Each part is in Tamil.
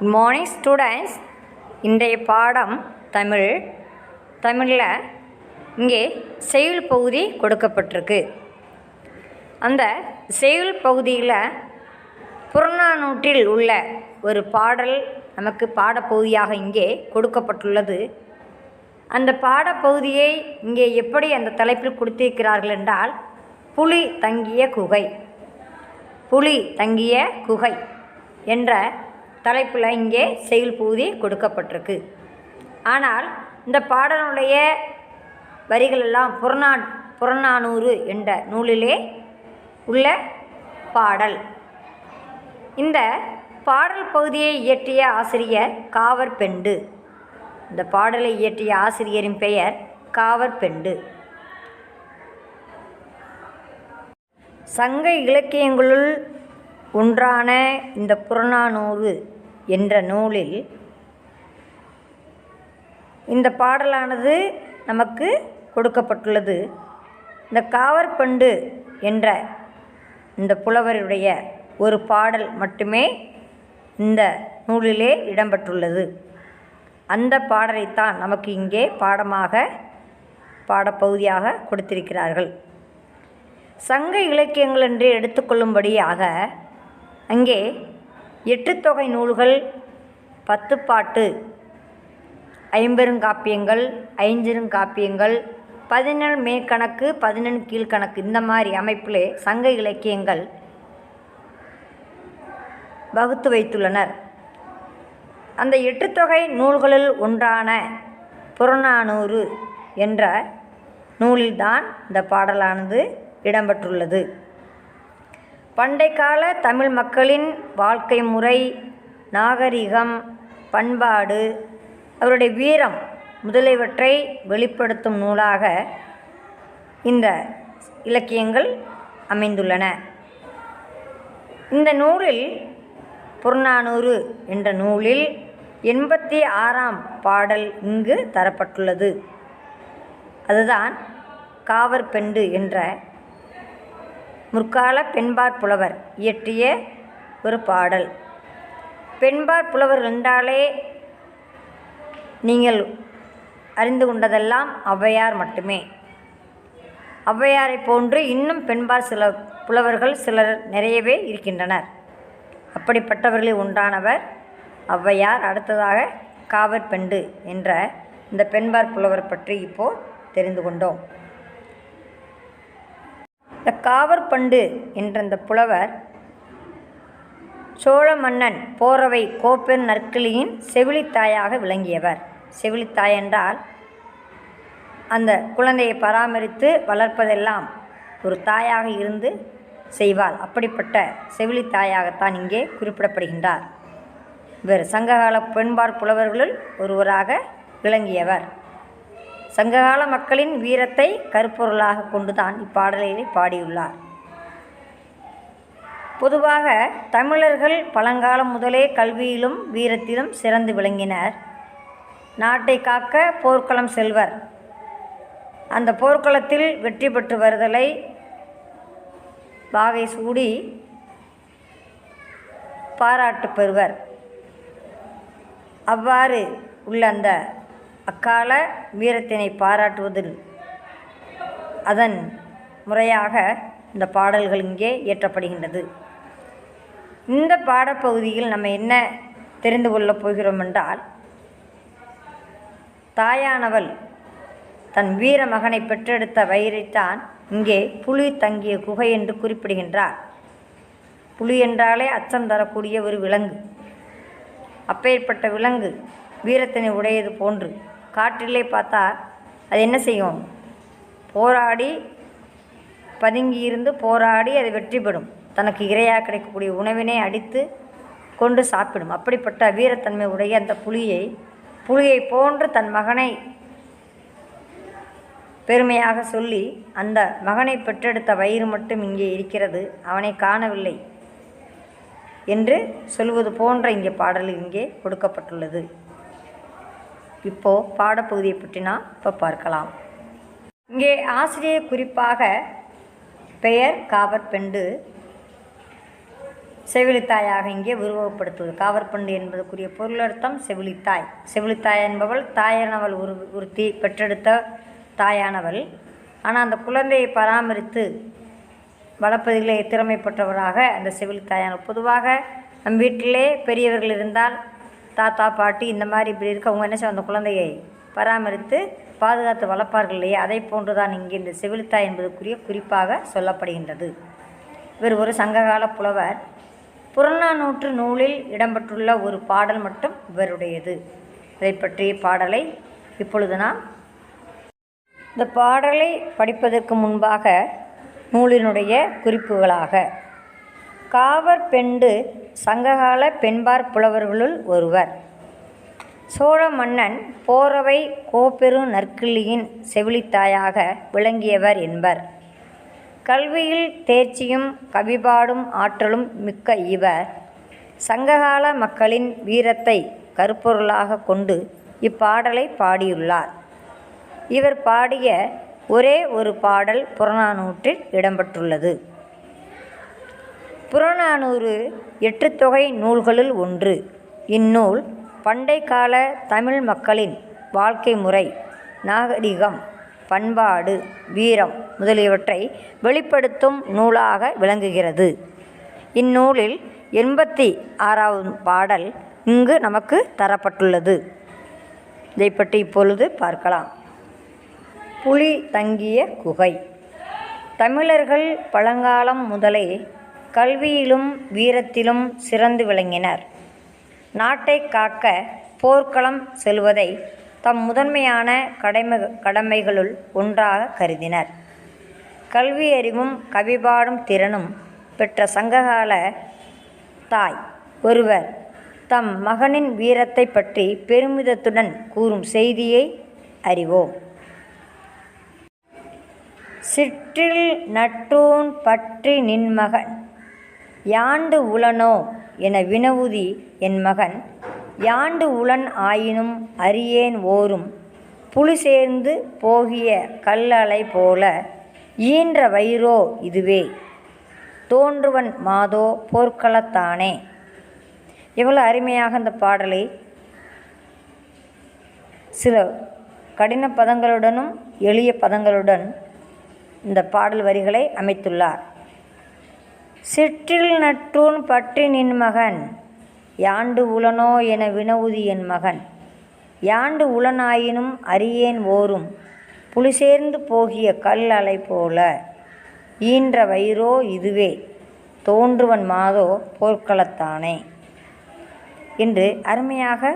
Good morning students. இன்றைய பாடம் தமிழில் இங்கே செய்யுள் பகுதி கொடுக்கப்பட்டிருக்கு. அந்த செய்யுள் பகுதியில் புறநானூற்றில் உள்ள ஒரு பாடல் நமக்கு பாடப்பகுதியாக இங்கே கொடுக்கப்பட்டுள்ளது. அந்த பாடப்பகுதியை இங்கே எப்படி அந்த தலைப்பில் கொடுத்திருக்கிறார்கள் என்றால் புலி தங்கிய குகை என்ற தலைப்பில் இங்கே செய்யுள் பகுதி கொடுக்கப்பட்டிருக்கு. ஆனால் இந்த பாடலுடைய வரிகளெல்லாம் புறநானூறு என்ற நூலிலே உள்ள பாடல். இந்த பாடல் பகுதியை இயற்றிய ஆசிரியர் காவற்பெண்டு. இந்த பாடலை இயற்றிய ஆசிரியரின் பெயர் காவற்பெண்டு. சங்க இலக்கியங்களுள் ஒன்றான இந்த புறநானூறு என்ற நூலில் இந்த பாடலானது நமக்கு கொடுக்கப்பட்டுள்ளது. இந்த காவற்பெண்டு என்ற இந்த புலவருடைய ஒரு பாடல் மட்டுமே இந்த நூலிலே இடம்பெற்றுள்ளது. அந்த பாடலைத்தான் நமக்கு இங்கே பாடப்பகுதியாக கொடுத்திருக்கிறார்கள். சங்க இலக்கியங்கள் என்று எடுத்துக்கொள்ளும்படியாக அங்கே 8 தொகை நூல்கள், 10 பாட்டு, ஐம்பெருங்காப்பியங்கள், ஐஞ்சிறுகாப்பியங்கள், 17 மேற்கணக்கு, 17 கீழ்கணக்கு, இந்த மாதிரி அமைப்பிலே சங்க இலக்கியங்கள் வகுத்து வைத்துள்ளனர். அந்த 8 தொகை நூல்களில் ஒன்றான புறநானூறு என்ற நூலில்தான் இந்த பாடலானது இடம்பெற்றுள்ளது. பண்டைக்கால தமிழ் மக்களின் வாழ்க்கை முறை, நாகரிகம், பண்பாடு, அவருடைய வீரம் முதலியவற்றை வெளிப்படுத்தும் நூலாக இந்த இலக்கியங்கள் அமைந்துள்ளன. இந்த நூலில் புறநானூறு என்ற நூலில் 86ஆம் பாடல் இங்கு தரப்பட்டுள்ளது. அதுதான் காவற்பெண்டு என்ற முற்கால பெண்பாற் புலவர் இயற்றிய ஒரு பாடல். பெண்பாற் புலவர் என்றாலே நீங்கள் அறிந்து கொண்டதெல்லாம் ஔவையார் மட்டுமே. ஔவையாரை போன்று இன்னும் பெண்பாற் சில புலவர்கள் சிலர் நிறையவே இருக்கின்றனர். அப்படிப்பட்டவர்களில் ஒன்றானவர் ஔவையார். அடுத்ததாக காவற்பெண்டு என்ற இந்த பெண்பாற் புலவர் பற்றி இப்போது தெரிந்து கொண்டோம். இந்த காவற்பெண்டு என்ற இந்த புலவர் சோழ மன்னன் போரவை கோப்பெரு நற்கிள்ளியின் செவிலித்தாயாக விளங்கியவர். செவிலித்தாய் என்றால் அந்த குழந்தையை பராமரித்து வளர்ப்பதெல்லாம் ஒரு தாயாக இருந்து செய்வாள். அப்படிப்பட்ட செவிலித்தாயாகத்தான் இங்கே குறிப்பிடப்படுகின்றார். இவர் சங்ககால பெண்பாற் புலவர்களுள் ஒருவராக விளங்கியவர். சங்ககால மக்களின் வீரத்தை கருப்பொருளாக கொண்டுதான் இப்பாடலை பாடியுள்ளார். பொதுவாக தமிழர்கள் பழங்காலம் முதலே கல்வியிலும் வீரத்திலும் சிறந்து விளங்கினர். நாட்டை காக்க போர்க்களம் செல்வர். அந்த போர்க்களத்தில் வெற்றி பெற்று வருதலை வாகை சூடி பாராட்டு பெறுவர். அவ்வாறு உள்ள அந்த அக்கால வீரத்தினை பாராட்டுவதில் அதன் முறையாக இந்த பாடல்கள் இங்கே இயற்றப்படுகின்றது. இந்த பாடப்பகுதியில் நம்ம என்ன தெரிந்து கொள்ளப் போகிறோம் என்றால், தாயானவள் தன் வீர மகனை பெற்றெடுத்த வயிறைத்தான் இங்கே புலி தங்கிய குகை என்று குறிப்பிடுகின்றார். புலி என்றாலே அச்சம் தரக்கூடிய ஒரு விலங்கு. அப்பேற்பட்ட விலங்கு வீரத்தினை உடையது போன்று காற்றிலே பார்த்தா அது என்ன செய்யும்? போராடி பதுங்கியிருந்து போராடி அது வெற்றி பெறும். தனக்கு இரையாக கிடைக்கக்கூடிய உணவினை அடித்து கொண்டு சாப்பிடும். அப்படிப்பட்ட வீரத்தன்மை உடைய அந்த புலியை போன்று தன் மகனை பெருமையாக சொல்லி அந்த மகனை பெற்றெடுத்த வயிறு மட்டும் இங்கே இருக்கிறது, அவனை காணவில்லை என்று சொல்வது போன்ற இங்கே பாடல் இங்கே கொடுக்கப்பட்டுள்ளது. இப்போது பாடப்பகுதியை பற்றி நான் பார்க்கலாம். இங்கே ஆசிரியர் குறிப்பாக பெயர் காவற்பெண்டு. செவிலித்தாயாக இங்கே உருவகப்படுத்துவது. காவற்பண்டு என்பதற்குரிய பொருளர்த்தம் செவிலித்தாய். செவிலித்தாய் என்பவள் தாயானவள், ஒருத்தி பெற்றெடுத்த தாயானவள். ஆனால் அந்த குழந்தையை பராமரித்து வளர்ப்பதிலே திறமைப்பட்டவராக அந்த செவிலித்தாயான. பொதுவாக நம் வீட்டிலே பெரியவர்கள் இருந்தால் தாத்தா பாட்டி இந்த மாதிரி இப்படி இருக்கவங்க என்ன செய்ய அந்த குழந்தையை பராமரித்து பாதுகாத்து வளர்ப்பார்கள் இல்லையா? அதை போன்றுதான் இங்கே இந்த செவிலித்தாய் என்பதற்குரிய குறிப்பாக சொல்லப்படுகின்றது. இவர் ஒரு சங்ககால புலவர். புறநானூற்று நூலில் இடம்பெற்றுள்ள ஒரு பாடல் மட்டும் இவருடையது. இதை பற்றிய பாடலை இப்பொழுது நாம் இந்த பாடலை படிப்பதற்கு முன்பாக நூலினுடைய குறிப்புகளாக, காவற்பெண்டு சங்ககால பெண்பார் புலவர்களுள் ஒருவர். சோழ மன்னன் போரவை கோப்பெரு நற்கிள்ளியின் செவிலித்தாயாக விளங்கியவர் என்பர். கல்வியில் தேர்ச்சியும் கவிபாடும் ஆற்றலும் மிக்க இவர் சங்ககால மக்களின் வீரத்தை கருப்பொருளாக கொண்டு இப்பாடலை பாடியுள்ளார். இவர் பாடிய ஒரே ஒரு பாடல் புறநானூற்றில் இடம்பெற்றுள்ளது. புறநானூறு 8 தொகை நூல்களுள் ஒன்று. இந்நூல் பண்டை கால தமிழ் மக்களின் வாழ்க்கை முறை, நாகரிகம், பண்பாடு, வீரம் முதலியவற்றை வெளிப்படுத்தும் நூலாக விளங்குகிறது. இந்நூலில் 86வது பாடல் இங்கு நமக்கு தரப்பட்டுள்ளது. இதை பற்றி இப்பொழுது பார்க்கலாம். புலி தங்கிய குகை. தமிழர்கள் பழங்காலம் முதலே கல்வியிலும் வீரத்திலும் சிறந்து விளங்கினர். நாட்டை காக்க போர்க்களம் செல்வதை தம் முதன்மையான கடமைகளுள் ஒன்றாக கருதினர். கல்வியறிவும் கவிபாடும் திறனும் பெற்ற சங்ககால தாய் ஒருவர் தம் மகனின் வீரத்தை பற்றி பெருமிதத்துடன் கூறும் செய்தியை அறிவோம். சிற்றில் நட்டூன் பற்றி நின்மகன் யாண்டு உளனோ என வினவுதி என் மகன் யாண்டு உளன் ஆயினும் அறியேன் ஓரும் புலி சேர்ந்து போகிய கல்லலை போல ஈன்ற வயிறோ இதுவே தோன்றுவன் மாதோ போர்க்களத்தானே. எவ்வளவு அருமையாக இந்த பாடலை சில கடின பதங்களுடனும் எளிய பதங்களுடன் இந்த பாடல் வரிகளை அமைத்துள்ளார். சிற்றில் நட்டூன் பற்றி நின் மகன் யாண்டு உளனோ என வினவுதி என் மகன் யாண்டு உளனாயினும் அறியேன் ஓரும் புலி சேர்ந்து போகிய கல் அலை போல ஈன்ற வயிறோ இதுவே தோன்றுவன் மாதோ போர்க்களத்தானே என்று அருமையாக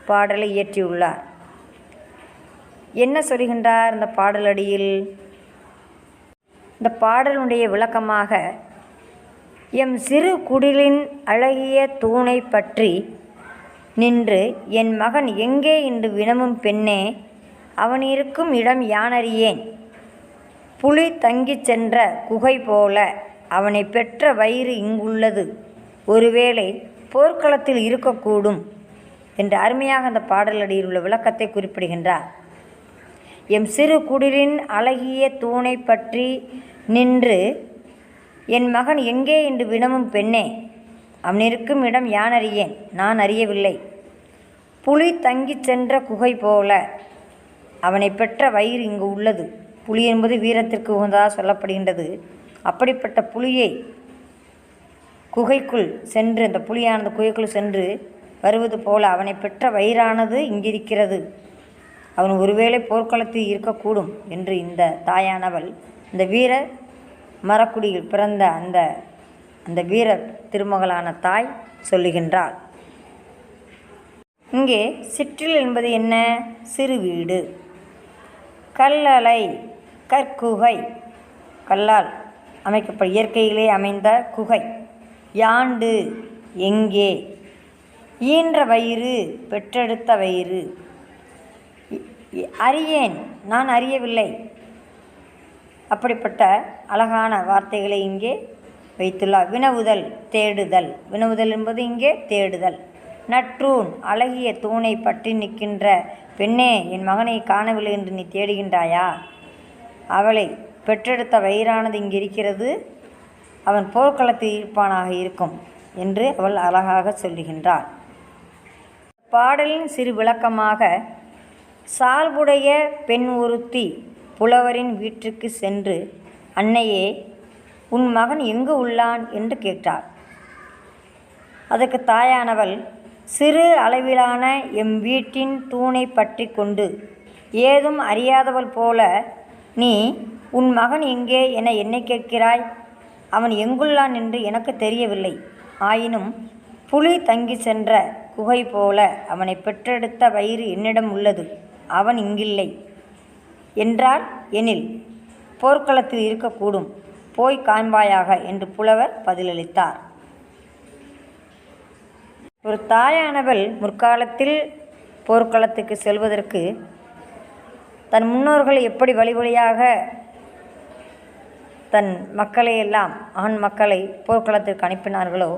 பாடலை இயற்றியுள்ளார். என்ன சொல்கின்றார் இந்த பாடலடியில்? இந்த பாடலுடைய விளக்கமாக, எம் சிறு குடிலின் அழகிய தூணை பற்றி நின்று என் மகன் எங்கே என்று வினவும் பெண்ணே அவன் இருக்கும் இடம் யானறியேன். புலி தங்கிச் சென்ற குகை போல அவனை பெற்ற வயிறு இங்குள்ளது, ஒருவேளை போர்க்களத்தில் இருக்கக்கூடும் என்று அருமையாக அந்த பாடலடியில் உள்ள விளக்கத்தை குறிப்பிடுகின்றார். எம் சிறு குடிலின் அழகிய தூணை பற்றி நின்று என் மகன் எங்கே என்று வினவும் பெண்ணே அவன் இருக்கும் இடம் யான் அறியேன், நான் அறியவில்லை. புலி தங்கிச் சென்ற குகை போல அவனை பெற்ற வயிறு இங்கு உள்ளது. புலி என்பது வீரத்திற்கு உகந்ததாக சொல்லப்படுகின்றது. அப்படிப்பட்ட புலியை குகைக்குள் சென்று, அந்த புலியானது குகைக்குள் சென்று வருவது போல அவனை பெற்ற வயிறானது இங்கிருக்கிறது, அவன் ஒருவேளை போர்க்களத்தில் இருக்கக்கூடும் என்று இந்த தாயானவள் இந்த வீர மரக்குடியில் பிறந்த அந்த வீர திருமகளான தாய் சொல்லுகின்றாள். இங்கே சிற்றில் என்பது என்ன? சிறு வீடு. கல்லலை, கற்குகை, கல்லால் அமைக்கப்பட்ட இயற்கையிலே அமைந்த குகை. யாண்டு, எங்கே. ஈன்ற வயிறு, பெற்றெடுத்த வயிறு. அறியேன், நான் அறியவில்லை. அப்படிப்பட்ட அழகான வார்த்தைகளை இங்கே வைத்துள்ளார். வினவுதல், தேடுதல். வினவுதல் என்பது இங்கே தேடுதல். நற்றூன், அழகிய தூணை பற்றி நிற்கின்ற பெண்ணே, என் மகனை காணவில்லை என்று நீ தேடுகின்றாயா? அவளை பெற்றெடுத்த வயிறானது இங்கே இருக்கிறது, அவன் போர்க்களத்தில் இருப்பானாக இருக்கும் என்று அவள் அழகாக சொல்லுகின்றாள். பாடலின் சிறு விளக்கமாக, சால்புடைய பெண் ஒருத்தி புலவரின் வீட்டிற்கு சென்று, அன்னையே, உன் மகன் எங்கு உள்ளான் என்று கேட்டாள். அதற்கு தாயானவள், சிறு அளவிலான எம் வீட்டின் தூணை பற்றி கொண்டு ஏதும் அறியாதவள் போல நீ உன் மகன் எங்கே என என்னை கேட்கிறாய்? அவன் எங்குள்ளான் என்று எனக்கு தெரியவில்லை. ஆயினும் புலி தங்கி சென்ற குகை போல அவனை பெற்றெடுத்த வயிறு என்னிடம் உள்ளது. அவன் இங்கில்லை என்றால் எனில் போர்க்களத்தில் இருக்கக்கூடும். போய் காண்பாயாக என்று புலவர் பதிலளித்தார். ஒரு தாயானவள் முற்காலத்தில் போர்க்களத்துக்கு செல்வதற்கு தன் முன்னோர்கள் எப்படி வழி வழியாக தன் மக்களையெல்லாம், ஆண் மக்களை போர்க்களத்திற்கு அனுப்பினார்களோ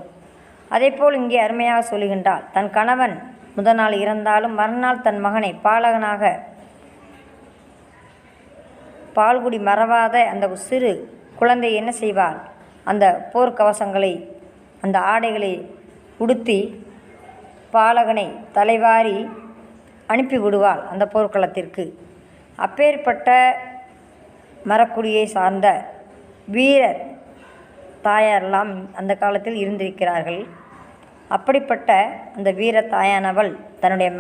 அதேபோல் இங்கே அருமையாக சொல்லுகின்றாள். தன் கணவன் முதல் நாள் இறந்தாலும் மறுநாள் தன் மகனை பாலகனாக பால்குடி மறவாத அந்த சிறு குழந்தை என்ன செய்வாள்? அந்த போர்க்கவசங்களை, அந்த ஆடைகளை உடுத்தி பாலகனை தலைவாரி அனுப்பி விடுவாள் அந்த போர்க்களத்திற்கு. அப்பேற்பட்ட மரக்குடியை சார்ந்த வீரர் தாயாரெல்லாம் அந்த காலத்தில் இருந்திருக்கிறார்கள். அப்படிப்பட்ட அந்த வீர தாயானவள் தன்னுடைய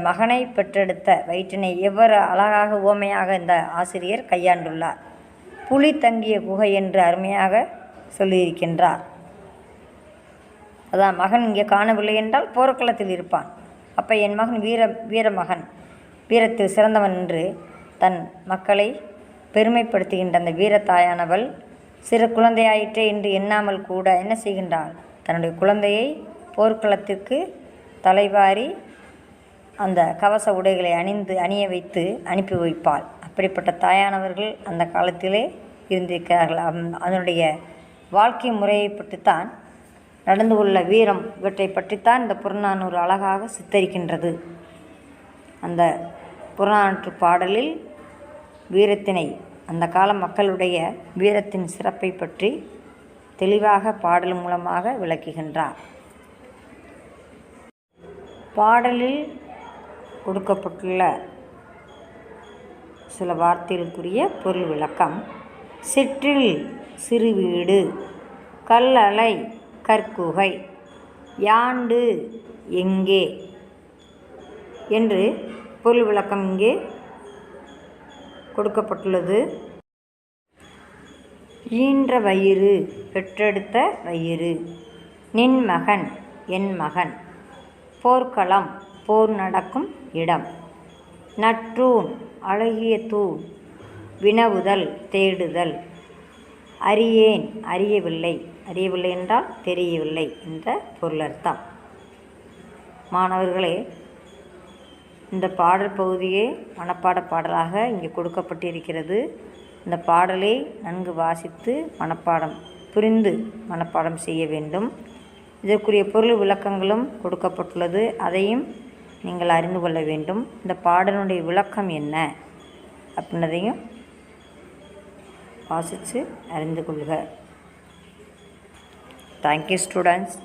மகனை பெற்றெடுத்த வயிற்றினை எவ்வளவு அழகாக உவமையாக இந்த ஆசிரியர் கையாண்டுள்ளார். புலி தங்கிய குகை என்று அருமையாக சொல்லியிருக்கின்றார். அதான் மகன் இங்கே காணவில்லை என்றால் போர்க்களத்தில் இருப்பான். அப்போ என் மகன் வீரமகன், வீரத்தில் சிறந்தவன் என்று தன் மக்களை பெருமைப்படுத்துகின்ற அந்த வீரத்தாயானவள் சிறு குழந்தையாயிற்றே என்று எண்ணாமல் கூட என்ன செய்கின்றாள்? தன்னுடைய குழந்தையை போர்க்களத்திற்கு தலைவாரி அந்த கவச உடைகளை அணிய வைத்து அனுப்பி வைப்பாள். அப்படிப்பட்ட தாயானவர்கள் அந்த காலத்திலே இருந்திருக்கிறார்கள். அதனுடைய வாழ்க்கை முறையை பற்றித்தான், நடந்து கொள்ள வீரம், இவற்றை பற்றித்தான் இந்த புறநானூறு அழகாக சித்தரிக்கின்றது. அந்த புறநானூற்று பாடலில் வீரத்தினை, அந்த கால மக்களுடைய வீரத்தின் சிறப்பை பற்றி தெளிவாக பாடல் மூலமாக விளக்குகின்றார். பாடலில் கொடுக்கப்பட்டுள்ள சில வார்த்தைகளுக்குரிய பொருள் விளக்கம். சிற்றில் சிறு வீடு, கல்லலை கற்குகை, யாண்டு எங்கே என்று பொருள் விளக்கம் இங்கே கொடுக்கப்பட்டுள்ளது. ஈன்ற வயிறு, பெற்றெடுத்த வயிறு. நின் மகன், என் மகன். போர்க்களம், போர் நடக்கும் இடம். நற்றூன், அழகிய தூண். வினவுதல், தேடுதல். அறியேன், அறியவில்லை. அறியவில்லை என்றால் தெரியவில்லை என்ற பொருளர்த்தம். மாணவர்களே, இந்த பாடல் பகுதியே மனப்பாட பாடலாக இங்கே கொடுக்கப்பட்டிருக்கிறது. இந்த பாடலை நன்கு வாசித்து புரிந்து மனப்பாடம் செய்ய வேண்டும். இதற்குரிய பொருள் விளக்கங்களும் கொடுக்கப்பட்டுள்ளது. அதையும் நீங்கள் அறிந்து கொள்ள வேண்டும். இந்த பாடலுடைய விளக்கம் என்ன அப்படின்றதையும் வாசித்து அறிந்து கொள்க. Thank you students.